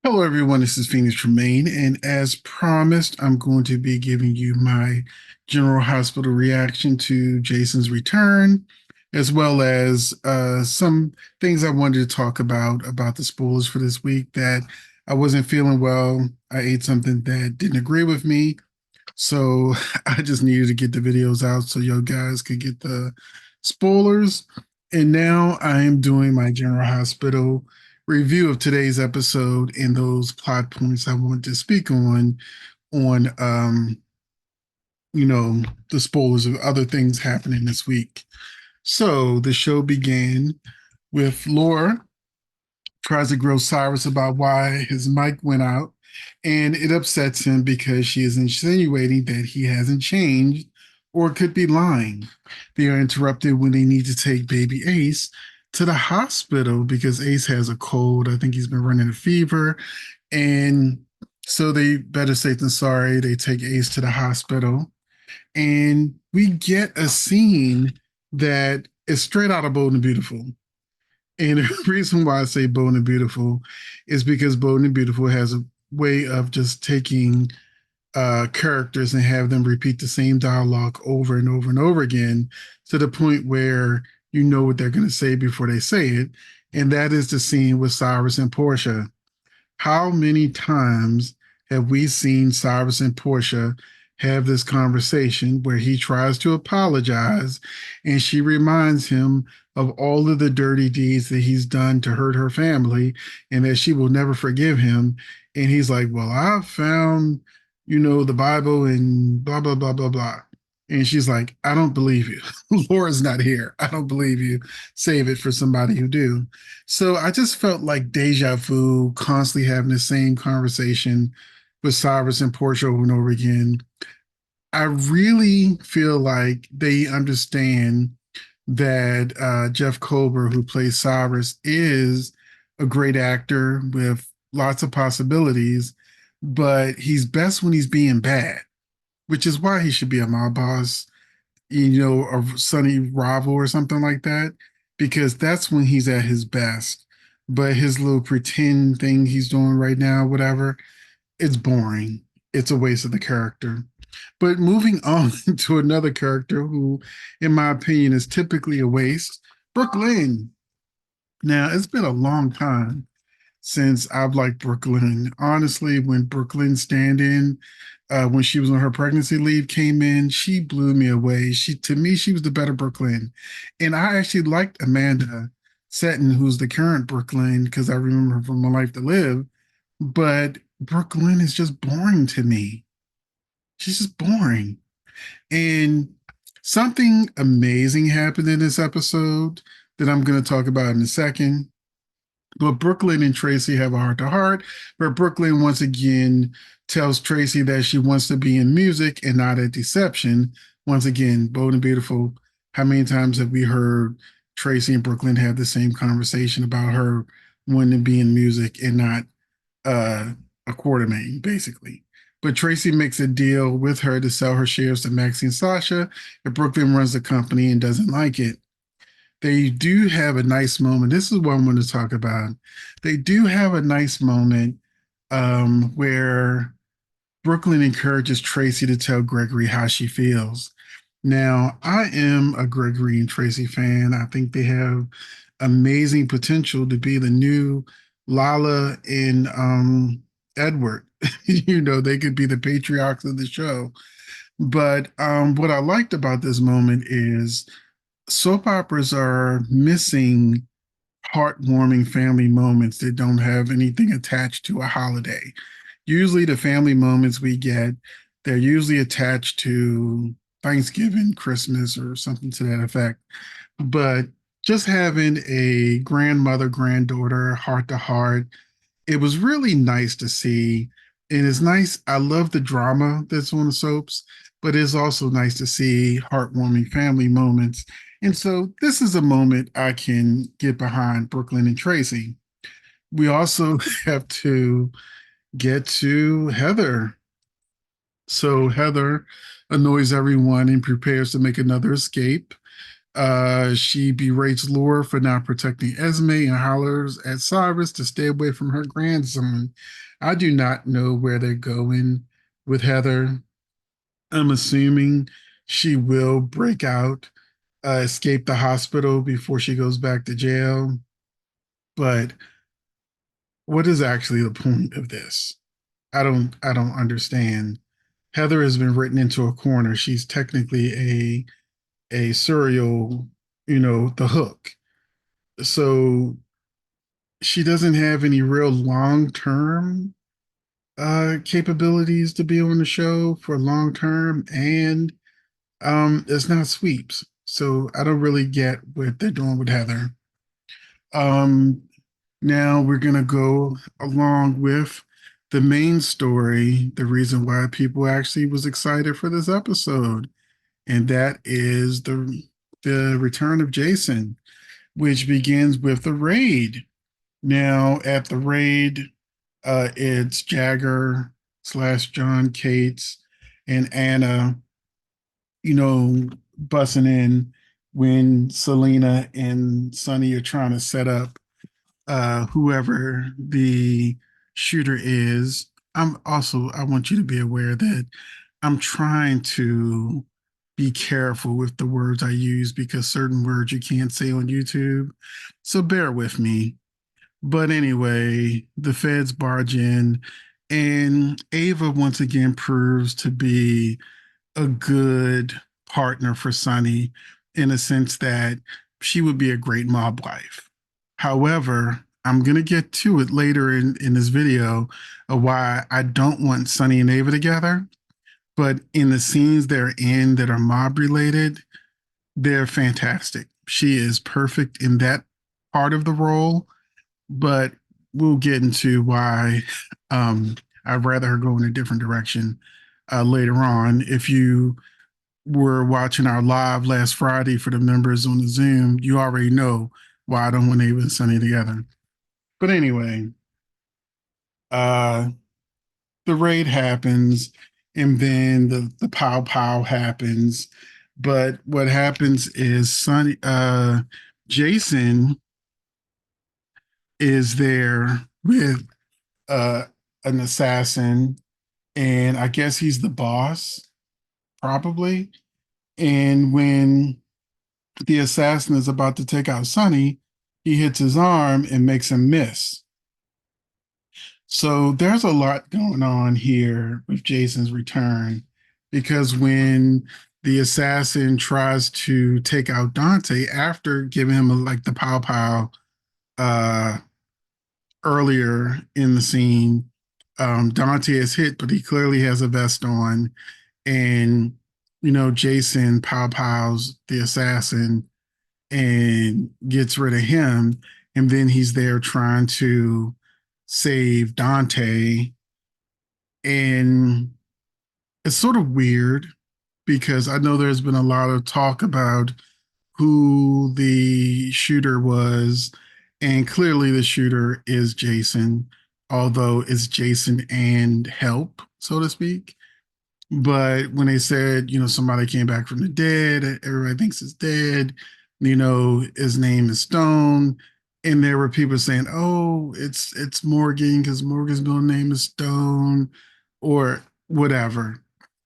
Hello, everyone. This is Phoenix Tremaine, and as promised, I'm going to be giving you my General Hospital reaction to Jason's return, as well as some things I wanted to talk about the spoilers for this week. That I wasn't feeling well. I ate something that didn't agree with me, so I just needed to get the videos out so you guys could get the spoilers. And now I am doing my General Hospital review of today's episode and those plot points I want to speak on you know, the spoilers of other things happening this week. So the show began with Laura tries to grill Cyrus about why his mic went out, and it upsets him because she is insinuating that he hasn't changed or could be lying. They are interrupted when they need to take baby Ace to the hospital because Ace has a cold. I think he's been running a fever, and so they better safe than sorry. They take Ace to the hospital, and we get a scene that is straight out of Bold and Beautiful. And the reason why I say Bold and Beautiful is because Bold and Beautiful has a way of just taking characters and have them repeat the same dialogue over and over and over again to the point where you know what they're going to say before they say it. And that is the scene with Cyrus and Portia. How many times have we seen Cyrus and Portia have this conversation where he tries to apologize and she reminds him of all of the dirty deeds that he's done to hurt her family and that she will never forgive him? And he's like, well, I found, the Bible and blah, blah, blah, blah, blah. And she's like, I don't believe you. Laura's not here. I don't believe you. Save it for somebody who do. So I just felt like deja vu, constantly having the same conversation with Cyrus and Portia over and over again. I really feel like they understand that Jeff Kober, who plays Cyrus, is a great actor with lots of possibilities, but he's best when he's being bad, which is why he should be a mob boss, a Sonny Rival or something like that, because that's when he's at his best. But his little pretend thing he's doing right now, whatever, it's boring. It's a waste of the character. But moving on to another character who, in my opinion, is typically a waste, Brook Lynn. Now, it's been a long time since I've liked Brook Lynn. Honestly, when Brook Lynn stand in, when she was on her pregnancy leave, came in, she blew me away. To me, she was the better Brook Lynn. And I actually liked Amanda Setton, who's the current Brook Lynn, because I remember her from My Life to Live. But Brook Lynn is just boring to me. She's just boring. And something amazing happened in this episode that I'm going to talk about in a second. But Brook Lynn and Tracy have a heart to heart, where Brook Lynn once again tells Tracy that she wants to be in music and not at deception. Once again, Bold and Beautiful. How many times have we heard Tracy and Brook Lynn have the same conversation about her wanting to be in music and not a quartermain, basically? But Tracy makes a deal with her to sell her shares to Maxie and Sasha, and Brook Lynn runs the company and doesn't like it. They do have a nice moment. This is what I'm going to talk about. They do have a nice moment where Brook Lynn encourages Tracy to tell Gregory how she feels. Now, I am a Gregory and Tracy fan. I think they have amazing potential to be the new Lala and Edward. They could be the patriarchs of the show. But what I liked about this moment is soap operas are missing heartwarming family moments that don't have anything attached to a holiday. Usually, the family moments we get, they're usually attached to Thanksgiving, Christmas, or something to that effect. But just having a grandmother, granddaughter, heart to heart, it was really nice to see. And it's nice. I love the drama that's on the soaps, but it's also nice to see heartwarming family moments. And so this is a moment I can get behind Brook Lynn and Tracy. We also have to get to Heather. So Heather annoys everyone and prepares to make another escape. She berates Laura for not protecting Esme and hollers at Cyrus to stay away from her grandson. I do not know where they're going with Heather. I'm assuming she will break out, escape the hospital before she goes back to jail. But what is actually the point of this? I don't understand. Heather has been written into a corner. She's technically a serial, the hook. So she doesn't have any real long term capabilities to be on the show for long term, and it's not sweeps. So I don't really get what they're doing with Heather. Um, Now we're gonna go along with the main story, the reason why people actually was excited for this episode, and that is the return of Jason, which begins with the raid. Now at the raid, it's Jagger slash John Cates and Anna, bussing in when Selena and Sonny are trying to set up whoever the shooter is. I want you to be aware that I'm trying to be careful with the words I use because certain words you can't say on YouTube. So bear with me. But anyway, the feds barge in, and Ava once again proves to be a good partner for Sonny in a sense that she would be a great mob wife. However, I'm going to get to it later in this video of why I don't want Sonny and Ava together. But in the scenes they're in that are mob related, they're fantastic. She is perfect in that part of the role, but we'll get into why I'd rather her go in a different direction later on. If you were watching our live last Friday for the members on the Zoom, you already know why I don't want Ava and Sunny together. But anyway, uh, the raid happens, and then the pow pow happens. But what happens is Jason is there with uh, an assassin, and I guess he's the boss, probably. And when the assassin is about to take out Sonny, he hits his arm and makes him miss. So there's a lot going on here with Jason's return because when the assassin tries to take out Dante after giving him like the pow pow uh, earlier in the scene, Dante is hit, but he clearly has a vest on, and Jason pow pows the assassin and gets rid of him. And then he's there trying to save Dante. And it's sort of weird because I know there's been a lot of talk about who the shooter was. And clearly the shooter is Jason, although it's Jason and help, so to speak. But when they said, somebody came back from the dead, everybody thinks it's dead, his name is Stone. And there were people saying, oh, it's Morgan because Morgan's middle name is Stone or whatever.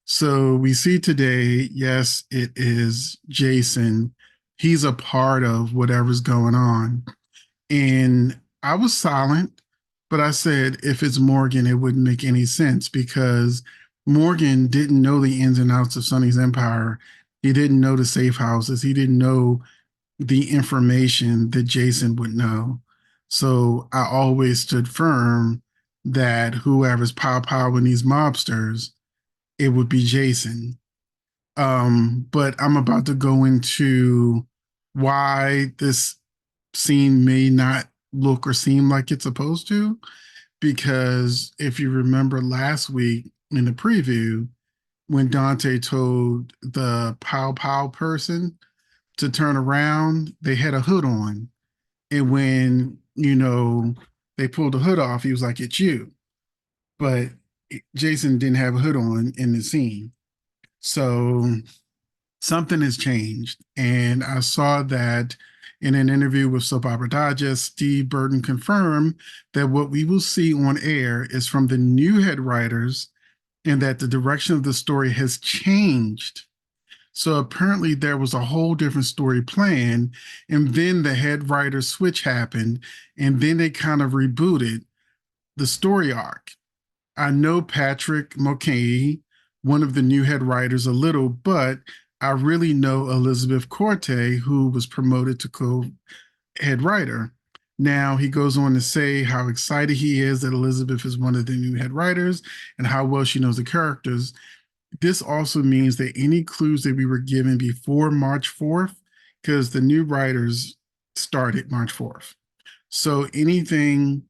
So we see today, yes, it is Jason. He's a part of whatever's going on. And I was silent, but I said, if it's Morgan, it wouldn't make any sense because Morgan didn't know the ins and outs of Sonny's empire. He didn't know the safe houses. He didn't know the information that Jason would know. So I always stood firm that whoever's powering these mobsters, it would be Jason. But I'm about to go into why this scene may not look or seem like it's supposed to. Because if you remember last week in the preview, when Dante told the pow pow person to turn around, they had a hood on. And when, they pulled the hood off, he was like, it's you. But Jason didn't have a hood on in the scene. So something has changed. And I saw that in an interview with Soap Opera Digest, Steve Burton confirmed that what we will see on air is from the new head writers and that the direction of the story has changed. So apparently there was a whole different story planned, and then the head writer switch happened, and then they kind of rebooted the story arc. I know Patrick Mulcahy, one of the new head writers, a little, but I really know Elizabeth Corte, who was promoted to co-head writer. Now he goes on to say how excited he is that Elizabeth is one of the new head writers and how well she knows the characters. This also means that any clues that we were given before March 4th, because the new writers started March 4th. So anything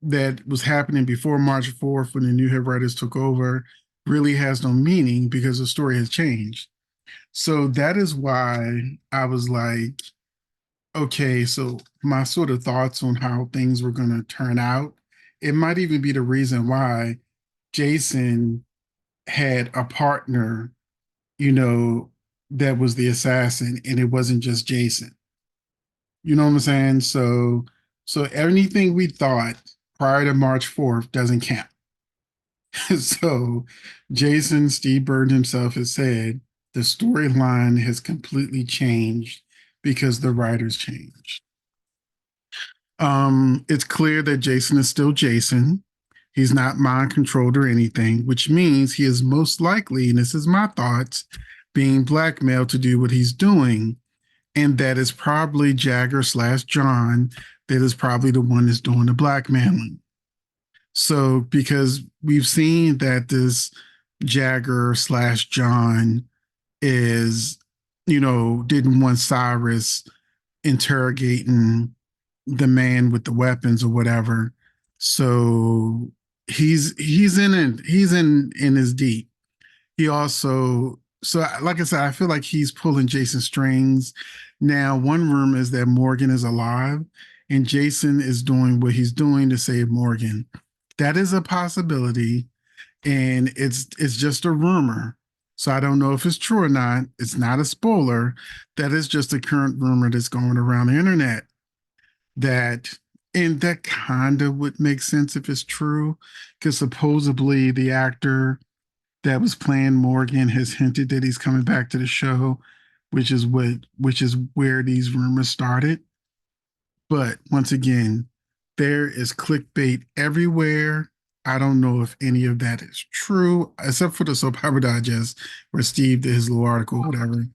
that was happening before March 4th when the new head writers took over really has no meaning because the story has changed. So that is why I was like, okay, so my sort of thoughts on how things were going to turn out, it might even be the reason why Jason had a partner, you know, that was the assassin and it wasn't just Jason. You know what I'm saying? So anything we thought prior to March 4th doesn't count. So Jason, Steve Bird himself has said the storyline has completely changed because the writers changed. It's clear that Jason is still Jason. He's not mind controlled or anything, which means he is most likely, and this is my thoughts, being blackmailed to do what he's doing. And that is probably Jagger slash John, that is probably the one that's doing the blackmailing. So, because we've seen that this Jagger slash John is, didn't want Cyrus interrogating the man with the weapons or whatever. So he's in it. He's in his deep. He also, so like I said, I feel like he's pulling Jason's strings. Now, one rumor is that Morgan is alive and Jason is doing what he's doing to save Morgan. That is a possibility, and it's just a rumor. So I don't know if it's true or not. It's not a spoiler. That is just a current rumor that's going around the internet. That and that kind of would make sense if it's true, because supposedly the actor that was playing Morgan has hinted that he's coming back to the show, which is where these rumors started. But once again, there is clickbait everywhere. I don't know if any of that is true, except for the Soap Opera Digest, where Steve did his little article, whatever.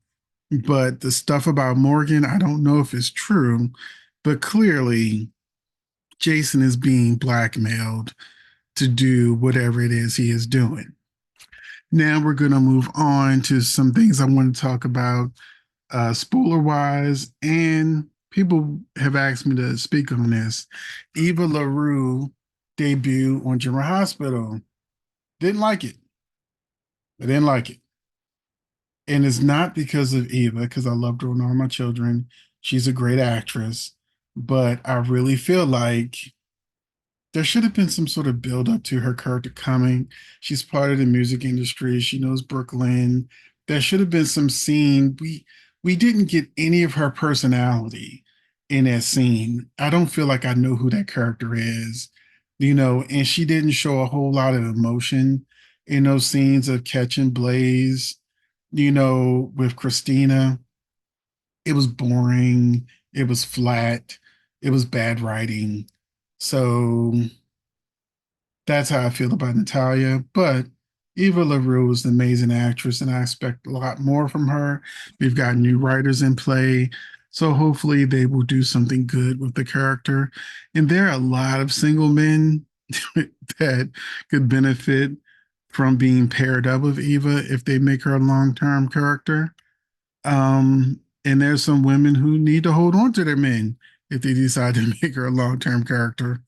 But the stuff about Morgan, I don't know if it's true. But clearly, Jason is being blackmailed to do whatever it is he is doing. Now we're going to move on to some things I want to talk about, spoiler wise, and people have asked me to speak on this. Eva LaRue debut on General Hospital. Didn't like it. I didn't like it. And it's not because of Eva, because I loved her and all my children. She's a great actress. But I really feel like there should have been some sort of build up to her character coming. She's part of the music industry. She knows Brook Lynn. There should have been some scene. We didn't get any of her personality in that scene. I don't feel like I know who that character is, and she didn't show a whole lot of emotion in those scenes of catching Blaze, with Christina. It was boring. It was flat. It was bad writing. So that's how I feel about Natalia. But Eva LaRue is an amazing actress, and I expect a lot more from her. We've got new writers in play. So hopefully they will do something good with the character. And there are a lot of single men that could benefit from being paired up with Eva if they make her a long-term character. And there's some women who need to hold on to their men if they decide to make her a long-term character.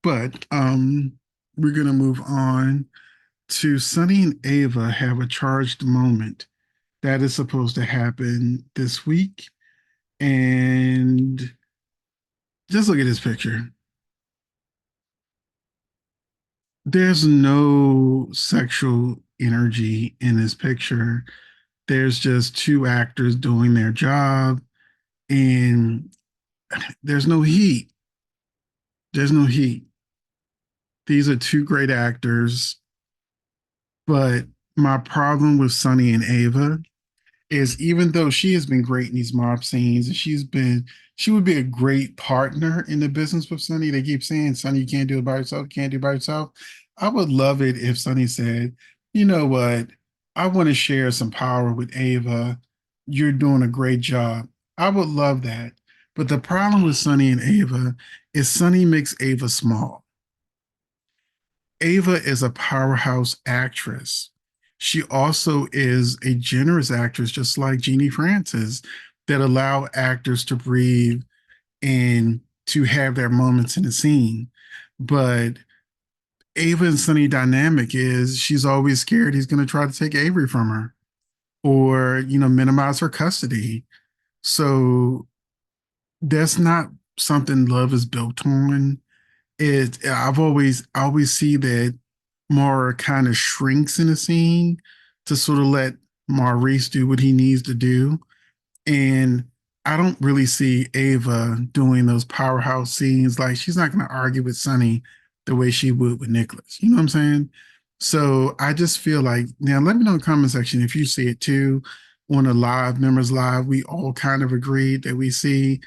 But we're gonna move on to Sunny and Ava have a charged moment that is supposed to happen this week. And just look at this picture. There's no sexual energy in this picture. There's just two actors doing their job, and there's no heat. There's no heat. These are two great actors, but my problem with Sunny and Ava is even though she has been great in these mob scenes and she would be a great partner in the business with Sunny. They keep saying, Sunny, you can't do it by yourself, you can't do it by yourself. I would love it if Sunny said, you know what, I want to share some power with Ava. You're doing a great job. I would love that. But the problem with Sunny and Ava is Sunny makes Ava small. Ava is a powerhouse actress. She also is a generous actress, just like Jeannie Francis, that allow actors to breathe and to have their moments in the scene. But Ava and Sunny dynamic is she's always scared he's going to try to take Avery from her or, minimize her custody. So that's not something love is built on. I always see that Mara kind of shrinks in a scene to sort of let Maurice do what he needs to do. And I don't really see Ava doing those powerhouse scenes. Like she's not going to argue with Sonny the way she would with Nicholas. You know what I'm saying? So I just feel like now let me know in the comment section if you see it too. On the live members live, we all kind of agreed that we see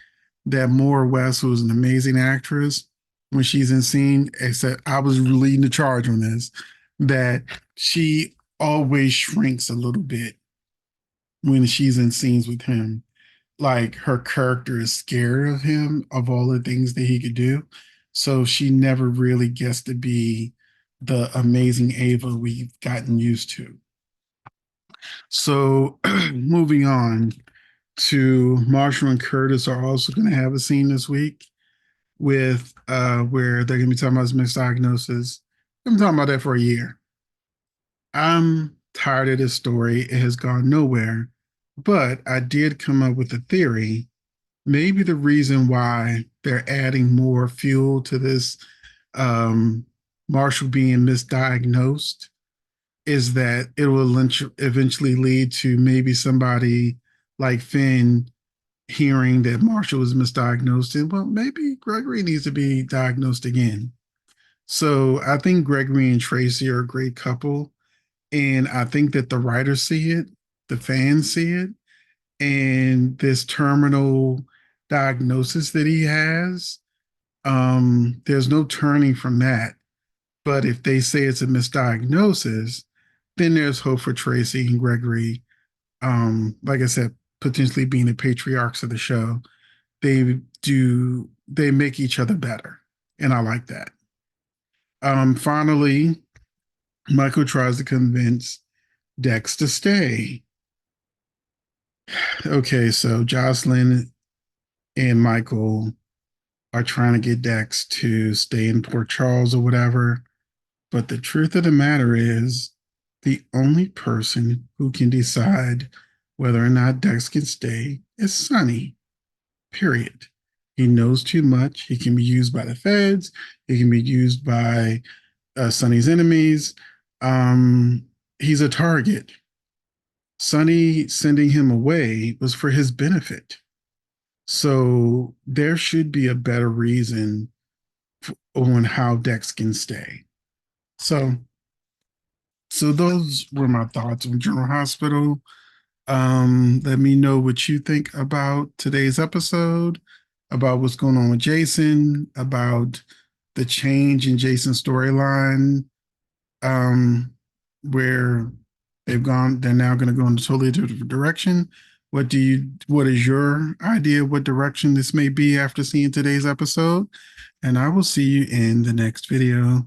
that Maura West, who's an amazing actress, when she's in scene, except I was leading the charge on this, that she always shrinks a little bit when she's in scenes with him. Like her character is scared of him, of all the things that he could do. So she never really gets to be the amazing Ava we've gotten used to. So moving on to Marshall and Curtis are also going to have a scene this week with where they're going to be talking about his misdiagnosis. I've been talking about that for a year. I'm tired of this story. It has gone nowhere. But I did come up with a theory. Maybe the reason why they're adding more fuel to this Marshall being misdiagnosed is that it will eventually lead to maybe somebody like Finn hearing that Marshall was misdiagnosed and well, maybe Gregory needs to be diagnosed again. So I think Gregory and Tracy are a great couple. And I think that the writers see it, the fans see it, and this terminal diagnosis that he has, there's no turning from that. But if they say it's a misdiagnosis, then there's hope for Tracy and Gregory. Like I said, potentially being the patriarchs of the show. They make each other better. And I like that. Finally, Michael tries to convince Dex to stay. Okay, so Jocelyn and Michael are trying to get Dex to stay in Port Charles or whatever. But the truth of the matter is, the only person who can decide whether or not Dex can stay is Sonny, period. He knows too much. He can be used by the feds. He can be used by Sonny's enemies. He's a target. Sonny sending him away was for his benefit. So there should be a better reason on how Dex can stay. So those were my thoughts on General Hospital. Let me know what you think about today's episode, about what's going on with Jason, about the change in Jason's storyline, where they're now going to go in a totally different direction. What is your idea of what direction this may be after seeing today's episode? And I will see you in the next video.